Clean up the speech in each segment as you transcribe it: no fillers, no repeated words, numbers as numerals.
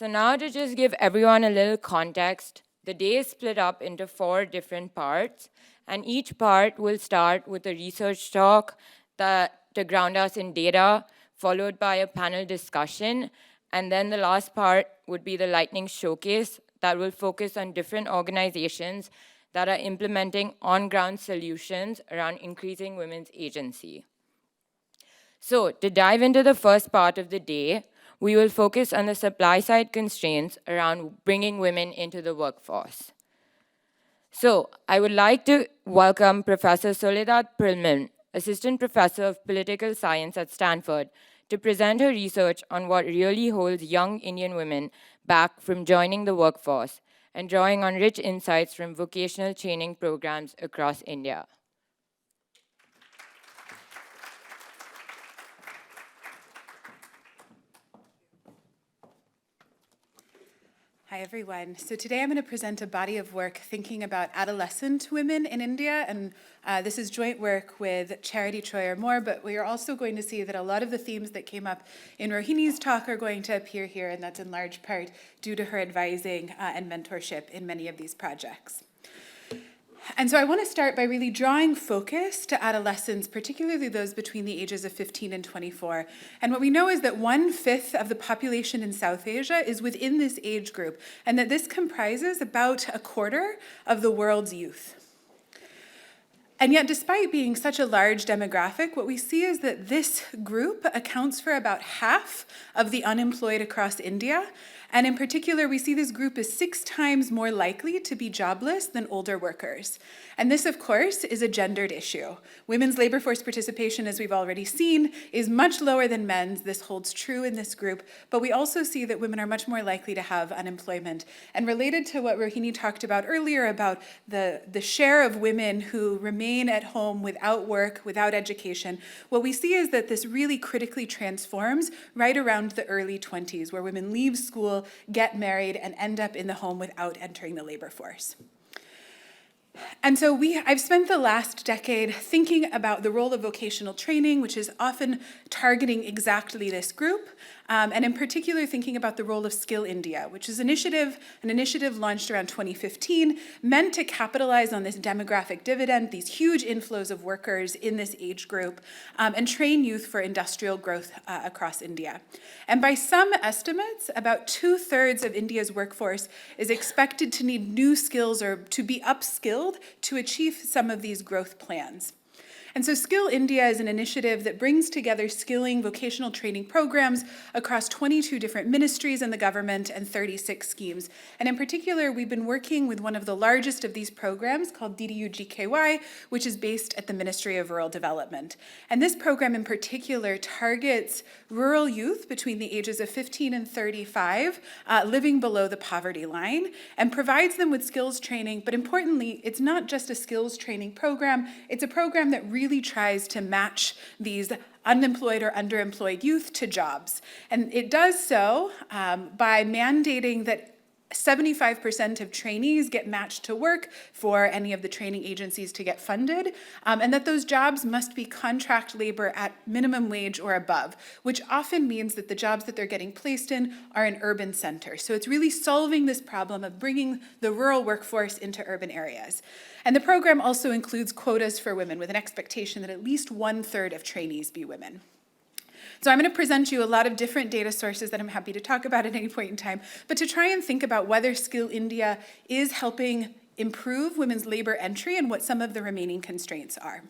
So now to just give everyone a little context, the day is split up into 4 different parts, and each part will start with a research talk to ground us in data, followed by a panel discussion, and then the last part would be the lightning showcase that will focus on different organizations that are implementing on-ground solutions around increasing women's agency. So to dive into the first part of the day, we will focus on the supply-side constraints around bringing women into the workforce. So I would like to welcome Professor Soledad Perlman, Assistant Professor of Political Science at Stanford, to present her research on what really holds young Indian women back from joining the workforce and drawing on rich insights from vocational training programs across India. Hi, everyone. So today I'm going to present a body of work thinking about adolescent women in India, and this is joint work with Charity Troy or more, but we are also going to see that a lot of the themes that came up in Rohini's talk are going to appear here, and that's in large part due to her advising and mentorship in many of these projects. And so I want to start by really drawing focus to adolescents, particularly those between the ages of 15 and 24. And what we know is that 1/5 of the population in South Asia is within this age group, and that this comprises about 1/4 of the world's youth. And yet, despite being such a large demographic, what we see is that this group accounts for about half of the unemployed across India. And in particular, we see this group is 6 times more likely to be jobless than older workers. And this, of course, is a gendered issue. Women's labor force participation, as we've already seen, is much lower than men's. This holds true in this group. But we also see that women are much more likely to have unemployment. And related to what Rohini talked about earlier about the share of women who remain at home without work, without education, what we see is that this really critically transforms right around the early 20s, where women leave school, get married, and end up in the home without entering the labor force. And so I've spent the last decade thinking about the role of vocational training, which is often targeting exactly this group, and in particular thinking about the role of Skill India, which is an initiative launched around 2015, meant to capitalize on this demographic dividend, these huge inflows of workers in this age group, and train youth for industrial growth across India. And by some estimates, about 2/3 of India's workforce is expected to need new skills or to be upskilled to achieve some of these growth plans. And so Skill India is an initiative that brings together skilling vocational training programs across 22 different ministries in the government and 36 schemes. And in particular, we've been working with one of the largest of these programs called DDU-GKY, which is based at the Ministry of Rural Development. And this program in particular targets rural youth between the ages of 15 and 35 living below the poverty line and provides them with skills training. But importantly, it's not just a skills training program, it's a program that really tries to match these unemployed or underemployed youth to jobs. And it does so by mandating that 75% of trainees get matched to work for any of the training agencies to get funded, and that those jobs must be contract labor at minimum wage or above, which often means that the jobs that they're getting placed in are in urban centers. So it's really solving this problem of bringing the rural workforce into urban areas. And the program also includes quotas for women with an expectation that at least 1/3 of trainees be women. So I'm going to present you a lot of different data sources that I'm happy to talk about at any point in time, but to try and think about whether Skill India is helping improve women's labor entry and what some of the remaining constraints are.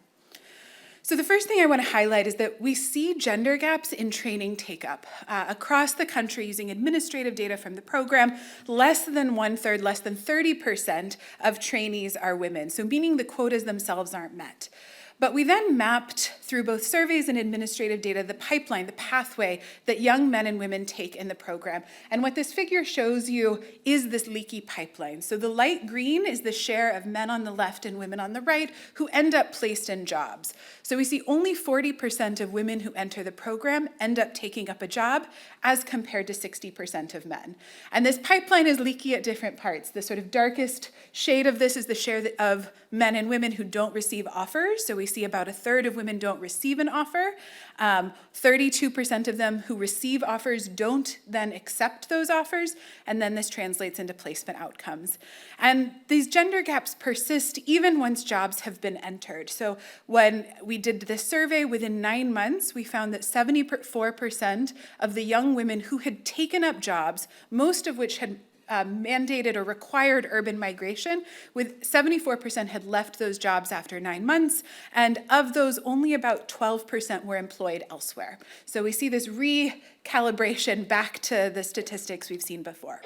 So the first thing I want to highlight is that we see gender gaps in training take-up. Across the country, using administrative data from the program, less than 1/3, less than 30% of trainees are women, so meaning the quotas themselves aren't met. But we then mapped through both surveys and administrative data the pipeline, the pathway that young men and women take in the program. And what this figure shows you is this leaky pipeline. So the light green is the share of men on the left and women on the right who end up placed in jobs. So we see only 40% of women who enter the program end up taking up a job as compared to 60% of men. And this pipeline is leaky at different parts. The sort of darkest shade of this is the share of men and women who don't receive offers. So we see about a third of women don't receive an offer. 32% of them who receive offers don't then accept those offers, and then this translates into placement outcomes. And these gender gaps persist even once jobs have been entered. So when we did this survey, within 9 months, we found that 74% of the young women who had taken up jobs, most of which had mandated or required urban migration, with 74% had left those jobs after 9 months, and of those, only about 12% were employed elsewhere. So we see this recalibration back to the statistics we've seen before.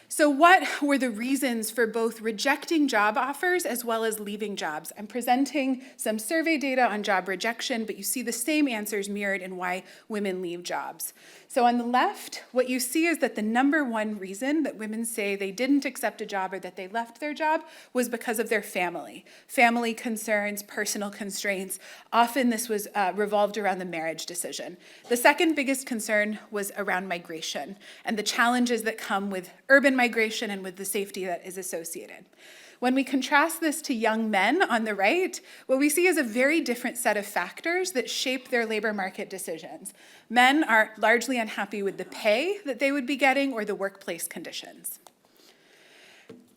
So what were the reasons for both rejecting job offers as well as leaving jobs? I'm presenting some survey data on job rejection, but you see the same answers mirrored in why women leave jobs. So on the left, what you see is that the number one reason that women say they didn't accept a job or that they left their job was because of their family. Family concerns, personal constraints. Often this was revolved around the marriage decision. The second biggest concern was around migration and the challenges that come with urban migration and with the safety that is associated. When we contrast this to young men on the right, what we see is a very different set of factors that shape their labor market decisions. Men are largely unhappy with the pay that they would be getting or the workplace conditions.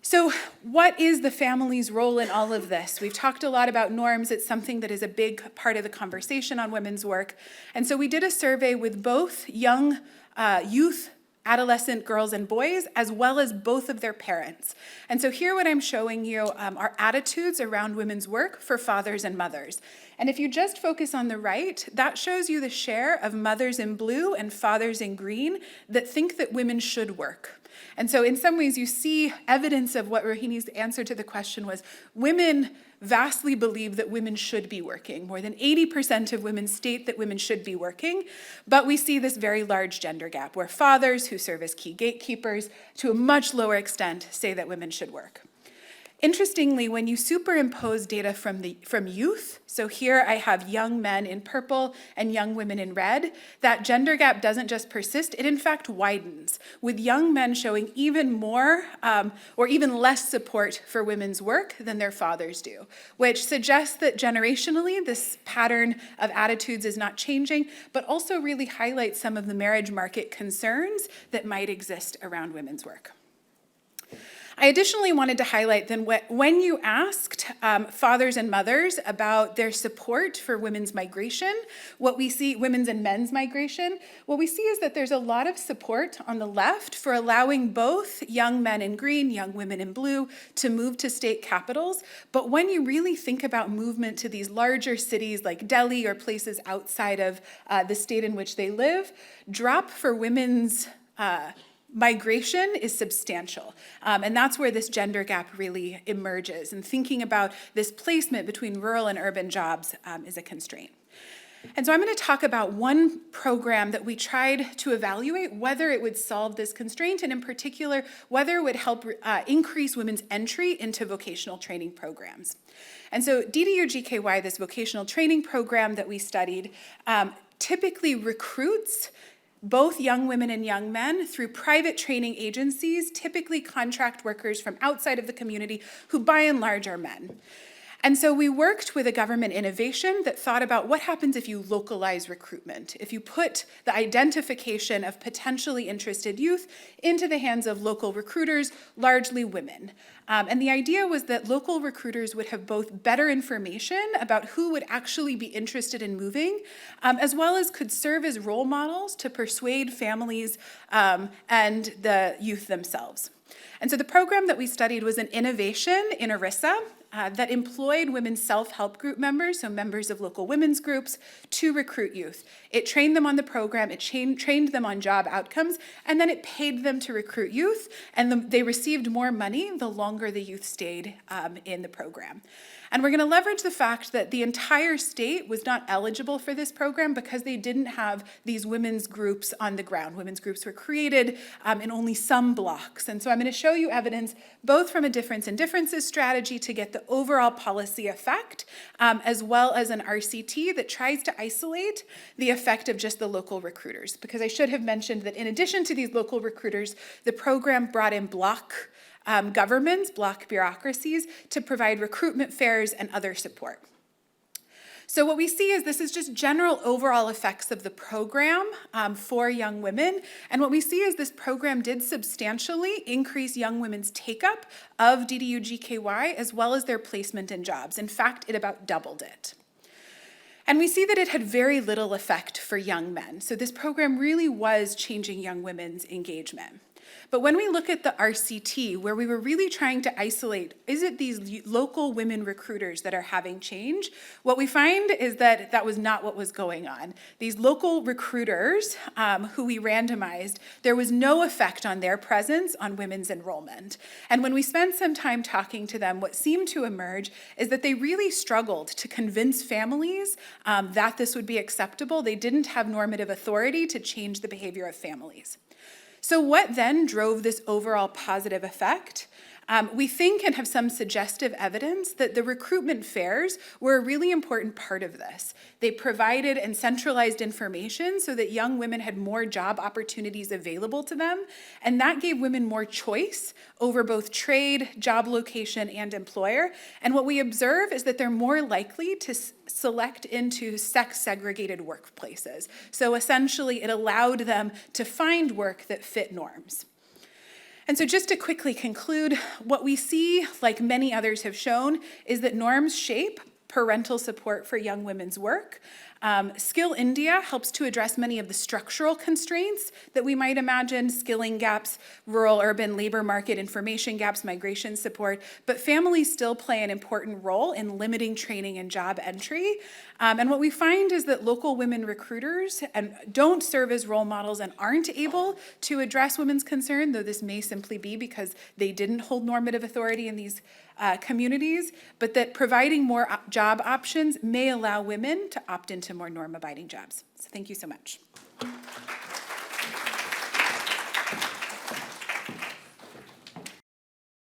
So what is the family's role in all of this? We've talked a lot about norms. It's something that is a big part of the conversation on women's work. And so we did a survey with both young youth, adolescent girls and boys, as well as both of their parents. And so here what I'm showing you are attitudes around women's work for fathers and mothers. And if you just focus on the right, that shows you the share of mothers in blue and fathers in green that think that women should work. And so in some ways you see evidence of what Rohini's answer to the question was, women vastly believe that women should be working. More than 80% of women state that women should be working, but we see this very large gender gap where fathers who serve as key gatekeepers to a much lower extent say that women should work. Interestingly, when you superimpose data from youth, so here I have young men in purple and young women in red, that gender gap doesn't just persist, it in fact widens, with young men showing even more or even less support for women's work than their fathers do, which suggests that generationally this pattern of attitudes is not changing, but also really highlights some of the marriage market concerns that might exist around women's work. I additionally wanted to highlight then when you asked fathers and mothers about their support for women's migration, what we see, women's and men's migration, what we see is that there's a lot of support on the left for allowing both young men in green, young women in blue to move to state capitals. But when you really think about movement to these larger cities like Delhi or places outside of the state in which they live, drop for women's migration is substantial, and that's where this gender gap really emerges. And thinking about this placement between rural and urban jobs is a constraint. And so I'm going to talk about one program that we tried to evaluate whether it would solve this constraint, and in particular, whether it would help increase women's entry into vocational training programs. And so DDU-GKY, this vocational training program that we studied, typically recruits both young women and young men through private training agencies, typically contract workers from outside of the community who by and large are men. And so we worked with a government innovation that thought about what happens if you localize recruitment, if you put the identification of potentially interested youth into the hands of local recruiters, largely women. And the idea was that local recruiters would have both better information about who would actually be interested in moving, as well as could serve as role models to persuade families and the youth themselves. And so the program that we studied was an innovation in ERISA that employed women's self-help group members, so members of local women's groups, to recruit youth. It trained them on the program, it trained them on job outcomes, and then it paid them to recruit youth, and they received more money the longer the youth stayed in the program. And we're going to leverage the fact that the entire state was not eligible for this program because they didn't have these women's groups on the ground. Women's groups were created in only some blocks. And so I'm going to show you evidence both from a difference in differences strategy to get the overall policy effect, as well as an RCT that tries to isolate the effect of just the local recruiters. Because I should have mentioned that in addition to these local recruiters, the program brought in block governments, block bureaucracies, to provide recruitment fairs and other support. So what we see is this is just general overall effects of the program for young women. And what we see is this program did substantially increase young women's take-up of DDU-GKY as well as their placement in jobs. In fact, it about doubled it. And we see that it had very little effect for young men. So this program really was changing young women's engagement. But when we look at the RCT, where we were really trying to isolate, is it these local women recruiters that are having change? What we find is that that was not what was going on. These local recruiters who we randomized, there was no effect on their presence on women's enrollment. And when we spent some time talking to them, what seemed to emerge is that they really struggled to convince families that this would be acceptable. They didn't have normative authority to change the behavior of families. So what then drove this overall positive effect? We think and have some suggestive evidence that the recruitment fairs were a really important part of this. They provided and centralized information so that young women had more job opportunities available to them, and that gave women more choice over both trade, job location, and employer. And what we observe is that they're more likely to select into sex-segregated workplaces. So essentially, it allowed them to find work that fit norms. And so just to quickly conclude, what we see, like many others have shown, is that norms shape parental support for young women's work. Skill India helps to address many of the structural constraints that we might imagine, skilling gaps, rural-urban labor market information gaps, migration support, but families still play an important role in limiting training and job entry. And what we find is that local women recruiters don't serve as role models and aren't able to address women's concern, though this may simply be because they didn't hold normative authority in these communities, but that providing more job options may allow women to opt into more norm-abiding jobs. So thank you so much.